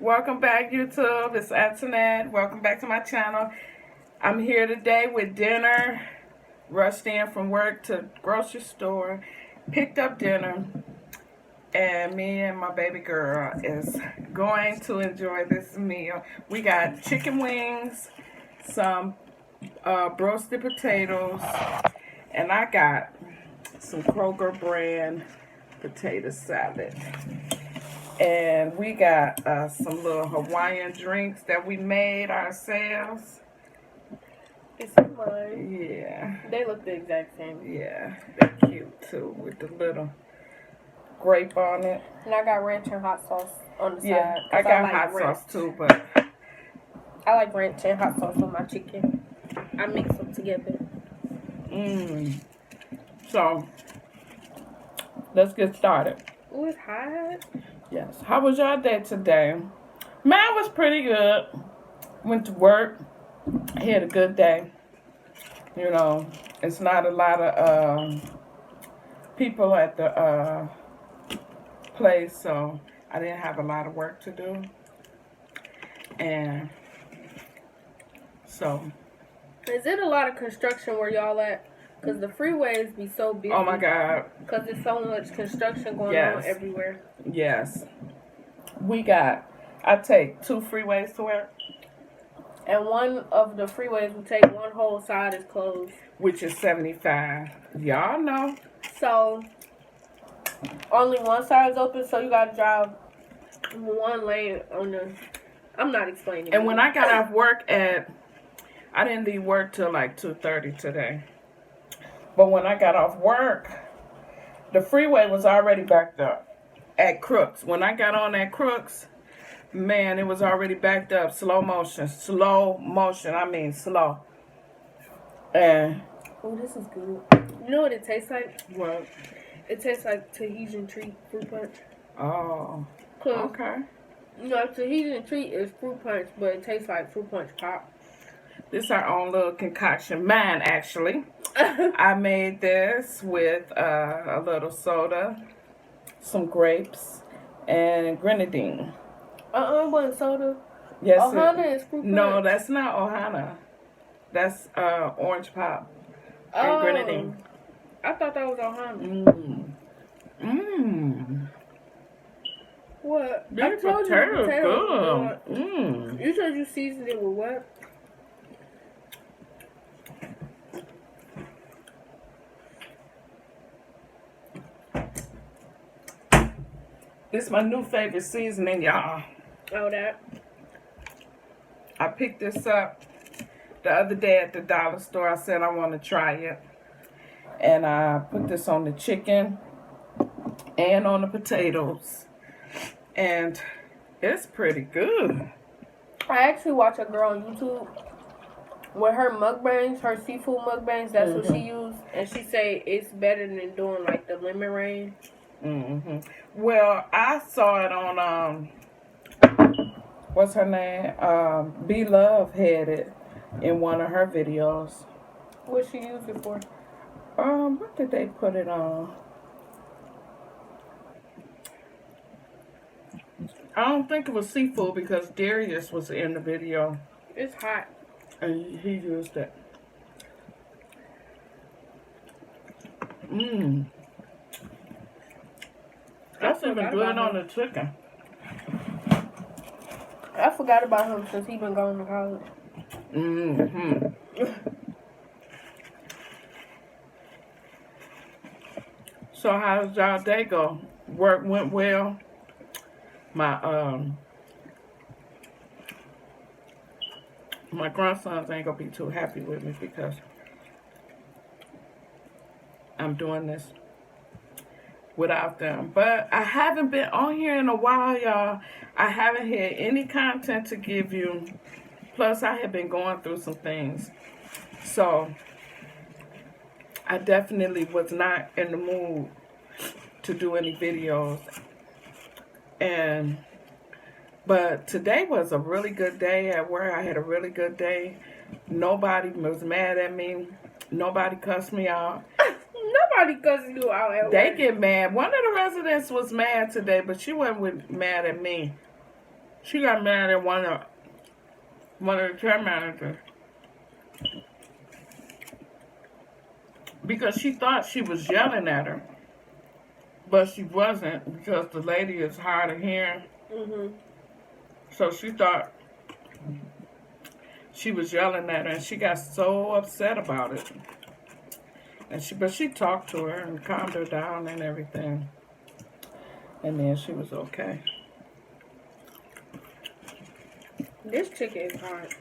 Welcome back, YouTube. It's Antoinette. Welcome back to my channel. I'm here today with dinner. Rushed in from work to grocery store, picked up dinner, and me and my baby girl is going to enjoy this meal. We got chicken wings, some roasted potatoes, and I got some Kroger brand potato salad. And we got some little Hawaiian drinks that we made ourselves. It's mine. Yeah. They look the exact same. Yeah, they're cute too with the little grape on it. And I got ranch and hot sauce on the Yeah, side. I got like hot ranch. sauce too, but I like ranch and hot sauce on my chicken. I mix them together. So let's get started. Ooh, it's hot. Yes. How was your day today? Mine was pretty good. Went to work. I had a good day. You know, it's not a lot of people at the place, so I didn't have a lot of work to do. And so. Is it a lot of construction where y'all at? Because the freeways be so busy. Oh my God. Because there's so much construction going on everywhere. Yes. I take 2 freeways to work. And one of the freeways will take one whole side is closed. Which is 75. Y'all know. So, only one side is open, so you got to drive one lane on the... I'm not explaining. And when I got off work I didn't leave work till like 2:30 today. But when I got off work, the freeway was already backed up at Crooks. When I got on at Crooks, man, it was already backed up. Slow motion. I mean slow. And oh, this is good. You know what it tastes like? what? It tastes like Tahitian treat fruit punch. Oh, okay. You know, Tahitian treat is fruit punch, but it tastes like fruit punch pop. This is our own little concoction. Mine, actually. I made this with a little soda, some grapes, and grenadine. It wasn't soda. Yes. Ohana is fruit punch. No, that's not Ohana. That's orange pop and grenadine. I thought that was Ohana. What? These potatoes good. You said you seasoned it with what? This is my new favorite seasoning, y'all. Oh, that? I picked this up the other day at the dollar store. I said I want to try it. And I put this on the chicken and on the potatoes. And it's pretty good. I actually watch a girl on YouTube with her mukbangs, her seafood mukbangs. That's what she used. And she say it's better than doing like the lemon rain. Well, I saw it on what's her name? B Love had it in one of her videos. What she used it for? What did they put it on? I don't think it was seafood because Darius was in the video. It's hot. And he used it. That's even good on the chicken. I forgot about him since he been going to college. So how did y'all day go? Work went well. My grandsons ain't gonna be too happy with me because I'm doing this without them. But I haven't been on here in a while, y'all. I haven't had any content to give you. Plus, I have been going through some things. So, I definitely was not in the mood to do any videos. But today was a really good day at work. I had a really good day. Nobody was mad at me. Nobody cussed me out. Nobody cussing you out at work. They get mad. One of the residents was mad today, but she wasn't mad at me. She got mad at one of the care managers because she thought she was yelling at her, but she wasn't because the lady is hard of hearing. So she thought she was yelling at her, and she got so upset about it. But she talked to her and calmed her down and everything, and then she was okay. This chicken is hot.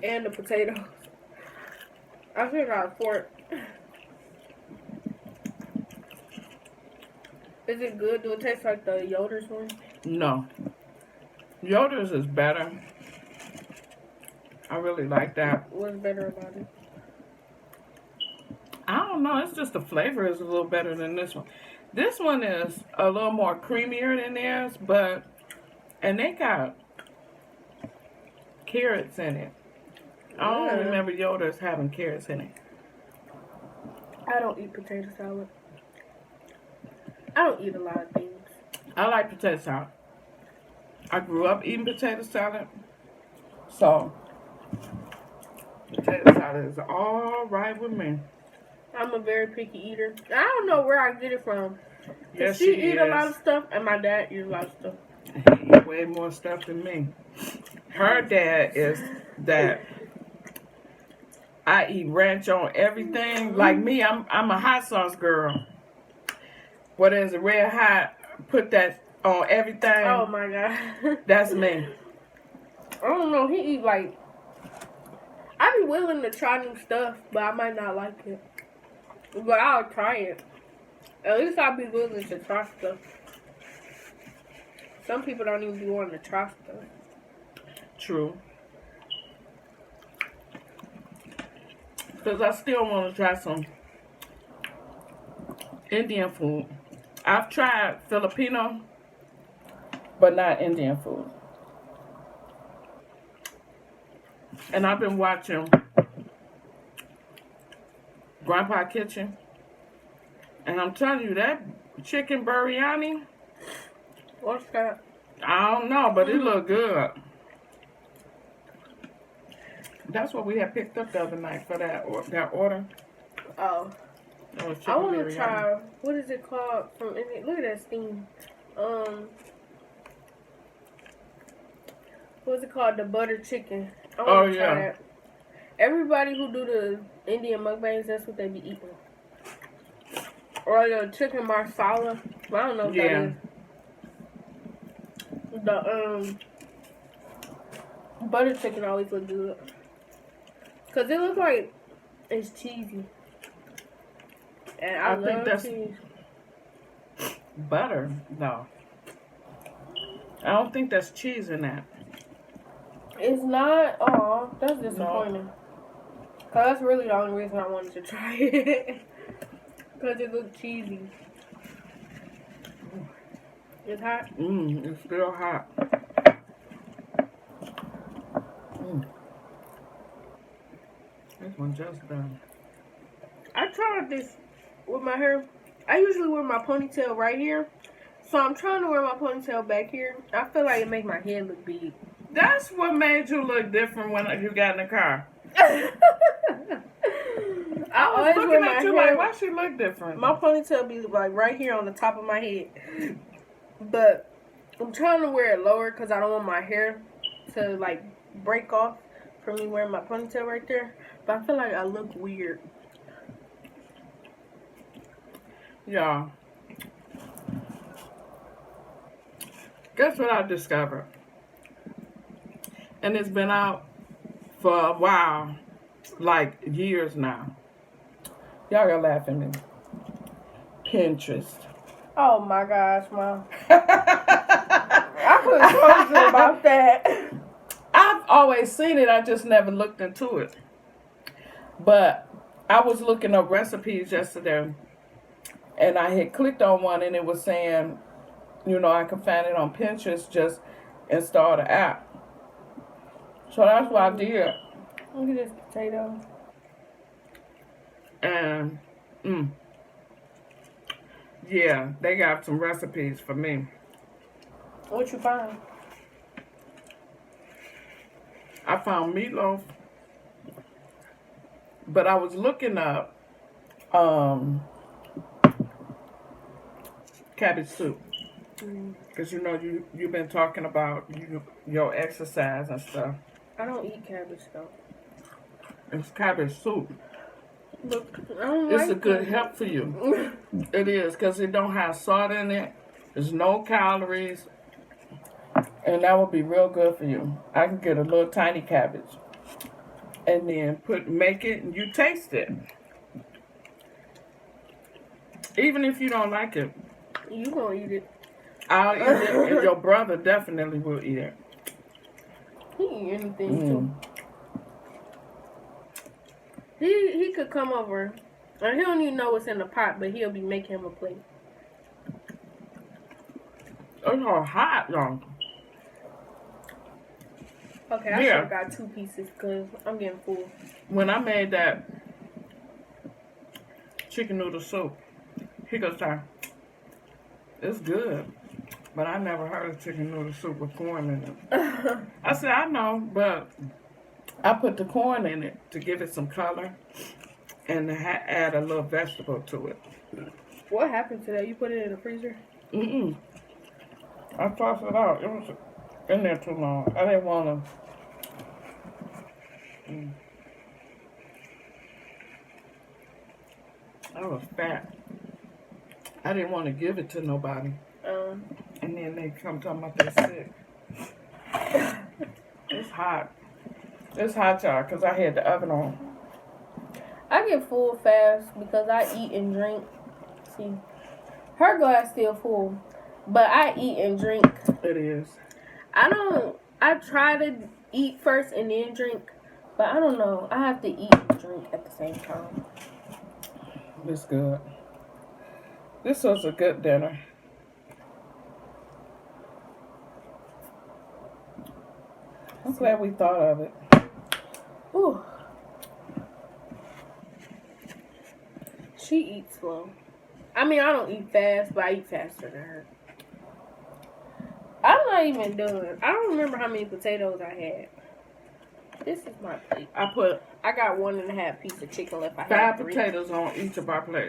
And the potatoes. I should have got a fork. Is it good? Do it taste like the Yoder's one? No. Yoder's is better. I really like that. What's better about it? I don't know. It's just the flavor is a little better than this one. This one is a little more creamier than theirs, and they got carrots in it. I don't remember Yoder's having carrots in it. I don't eat potato salad. I don't eat a lot of things. I like potato salad. I grew up eating potato salad, so potato salad is all right with me. I'm a very picky eater. I don't know where I get it from. Yes, she eat a lot of stuff, and my dad eats a lot of stuff. He eat way more stuff than me. Her dad is that I eat ranch on everything. Like me, I'm a hot sauce girl. What is it? Red hot. Put that on everything. Oh my god. That's me. I don't know. He eat like. I be willing to try new stuff, but I might not like it. But I'll try it. At least I'll be willing to try stuff. Some people don't even be wanting to try stuff. True. Because I still want to try some Indian food. I've tried Filipino, but not Indian food. And I've been watching Grandpa Kitchen. And I'm telling you, that chicken biryani, What's that? I don't know, but it looked good. That's what we had picked up the other night for that order. Oh. That was I chicken want to biryani. try, what is it called? Look at that steam. What's it called? The butter chicken. I want to try that. Everybody who do the Indian mukbangs, that's what they be eating. Or the chicken marsala. I don't know what that is. The butter chicken always look good. Cause it looks like it's cheesy. And I think love that's cheese. Butter? No. I don't think that's cheese in that. It's not. Oh, that's disappointing. No. Cause that's really the only reason I wanted to try it. Cause it looks cheesy. It's hot. It's still hot. This one just done. I tried this with my hair. I usually wear my ponytail right here. So I'm trying to wear my ponytail back here. I feel like it makes my head look big. That's what made you look different when you got in the car. I was looking at you like, why she look different? My ponytail be like right here on the top of my head. But I'm trying to wear it lower because I don't want my hair to like break off from me wearing my ponytail right there. But I feel like I look weird. Yeah. Guess what I discovered? And it's been out for a while, like years now. Y'all gonna laugh at me. Pinterest. Oh my gosh, Mom. I couldn't talk to you about that. I've always seen it, I just never looked into it. But I was looking up recipes yesterday, and I had clicked on one, and it was saying, you know, I could find it on Pinterest, just install the app. So that's what I did. Look at this potato. And, yeah, they got some recipes for me. What you find? I found meatloaf, but I was looking up cabbage soup. Because you know you've been talking about your exercise and stuff. I don't eat cabbage though. It's cabbage soup. But I don't It's like a good cabbage. help for you. It is, because it don't have salt in it. There's no calories. And that would be real good for you. I can get a little tiny cabbage. And then make it and you taste it. Even if you don't like it. You gonna eat it. I'll eat it, and your brother definitely will eat it. He eat anything too. He could come over, and he don't even know what's in the pot, but he'll be making him a plate. It's all hot, though. Okay, I should have got 2 pieces because I'm getting full. When I made that chicken noodle soup, he goes, it's good. But I never heard of chicken noodle soup with corn in it. I said, I know, but I put the corn in it to give it some color and to add a little vegetable to it. What happened to that? You put it in the freezer? I tossed it out. It was in there too long. I didn't want to. I was fat. I didn't want to give it to nobody. And then they come talking about they're sick. It's hot. It's hot, y'all, because I had the oven on. I get full fast because I eat and drink. See, her glass still full, but I eat and drink. It is. I try to eat first and then drink, but I don't know. I have to eat and drink at the same time. It's good. This was a good dinner. I'm glad we thought of it. Ooh. She eats slow. I mean, I don't eat fast, but I eat faster than her. I'm not even done. I don't remember how many potatoes I had. This is my plate. I put I got 1.5 pieces of chicken left. I 5 had 3. potatoes on each of our plates.